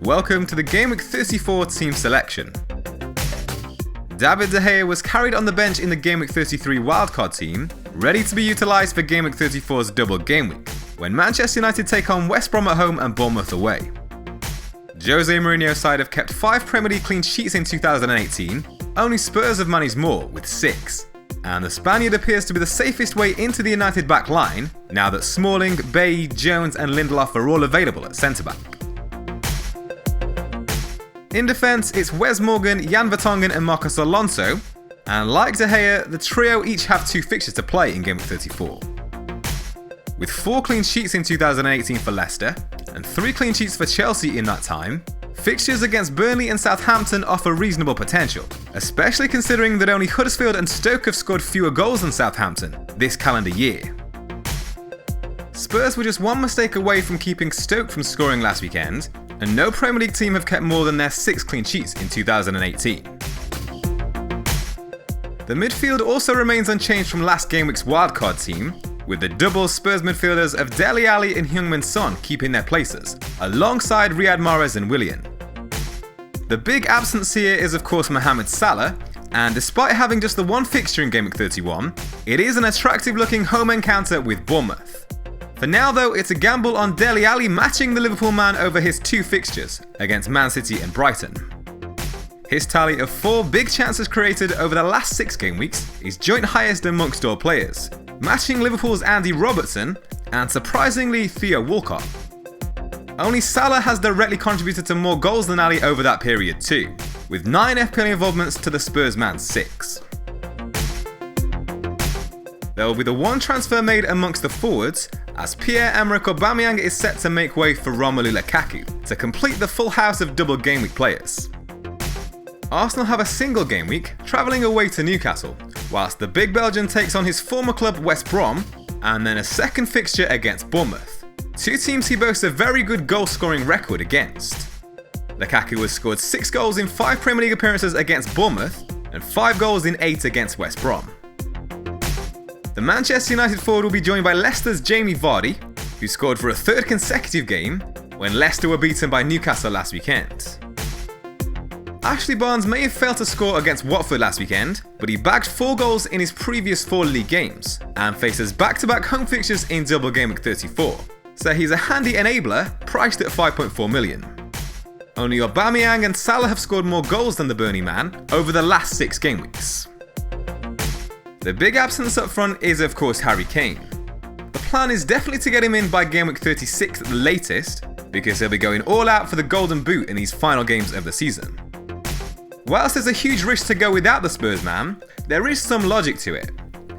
Welcome to the Game Week 34 team selection. David De Gea was carried on the bench in the Game Week 33 Wildcard team, ready to be utilised for Game Week 34's Double Gameweek, when Manchester United take on West Brom at home and Bournemouth away. Jose Mourinho's side have kept 5 Premier League clean sheets in 2018, only Spurs have managed more, with 6. And the Spaniard appears to be the safest way into the United back line, now that Smalling, Bailly, Jones and Lindelof are all available at centre-back. In defence, it's Wes Morgan, Jan Vertonghen and Marcos Alonso, and like De Gea, the trio each have 2 fixtures to play in Game Week 34. With 4 clean sheets in 2018 for Leicester, and 3 clean sheets for Chelsea in that time, fixtures against Burnley and Southampton offer reasonable potential, especially considering that only Huddersfield and Stoke have scored fewer goals than Southampton this calendar year. Spurs were just 1 mistake away from keeping Stoke from scoring last weekend, and no Premier League team have kept more than their 6 clean sheets in 2018. The midfield also remains unchanged from last game week's wildcard team, with the double Spurs midfielders of Dele Alli and Heung-min Son keeping their places, alongside Riyad Mahrez and Willian. The big absence here is of course Mohamed Salah, and despite having just the 1 fixture in Game Week 31, it is an attractive looking home encounter with Bournemouth. For now though, it's a gamble on Dele Alli matching the Liverpool man over his 2 fixtures against Man City and Brighton. His tally of 4 big chances created over the last 6 game weeks is joint highest amongst all players, matching Liverpool's Andy Robertson and surprisingly Theo Walcott. Only Salah has directly contributed to more goals than Ali over that period too, with 9 FPL involvements to the Spurs man's 6. There will be the 1 transfer made amongst the forwards, as Pierre-Emerick Aubameyang is set to make way for Romelu Lukaku to complete the full house of double game week players. Arsenal have a single game week, travelling away to Newcastle, whilst the big Belgian takes on his former club West Brom, and then a second fixture against Bournemouth, 2 teams he boasts a very good goal scoring record against. Lukaku has scored 6 goals in 5 Premier League appearances against Bournemouth, and 5 goals in 8 against West Brom. The Manchester United forward will be joined by Leicester's Jamie Vardy, who scored for a 3rd consecutive game when Leicester were beaten by Newcastle last weekend. Ashley Barnes may have failed to score against Watford last weekend, but he bagged 4 goals in his previous 4 league games and faces back-to-back home fixtures in Double Gameweek 34, so he's a handy enabler priced at 5.4 million. Only Aubameyang and Salah have scored more goals than the Burnley man over the last 6 game weeks. The big absence up front is of course Harry Kane. The plan is definitely to get him in by Game Week 36 at the latest, because he'll be going all out for the Golden Boot in these final games of the season. Whilst there's a huge risk to go without the Spurs man, there is some logic to it.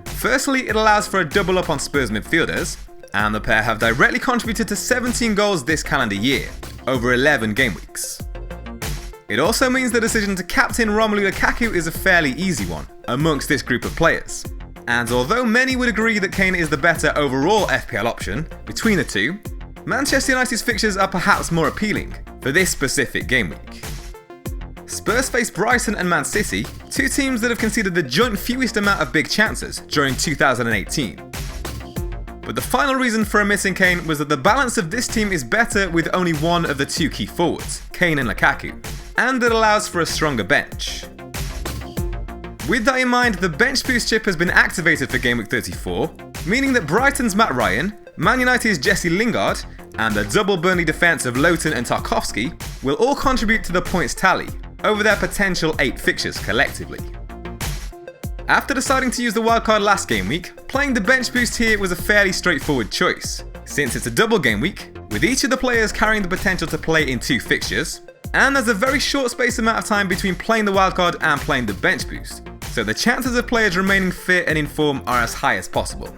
Firstly, it allows for a double up on Spurs midfielders, and the pair have directly contributed to 17 goals this calendar year, over 11 game weeks. It also means the decision to captain Romelu Lukaku is a fairly easy one amongst this group of players. And although many would agree that Kane is the better overall FPL option between the two, Manchester United's fixtures are perhaps more appealing for this specific game week. Spurs face Brighton and Man City, 2 teams that have conceded the joint fewest amount of big chances during 2018. But the final reason for omitting Kane was that the balance of this team is better with only one of the 2 key forwards, Kane and Lukaku, and it allows for a stronger bench. With that in mind, the bench boost chip has been activated for Game Week 34, meaning that Brighton's Matt Ryan, Man United's Jesse Lingard, and the double Burnley defence of Lowton and Tarkowski will all contribute to the points tally over their potential 8 fixtures collectively. After deciding to use the wildcard last game week, playing the bench boost here was a fairly straightforward choice, since it's a double game week, with each of the players carrying the potential to play in 2 fixtures, and there's a very short space amount of time between playing the wildcard and playing the bench boost, so the chances of players remaining fit and in form are as high as possible.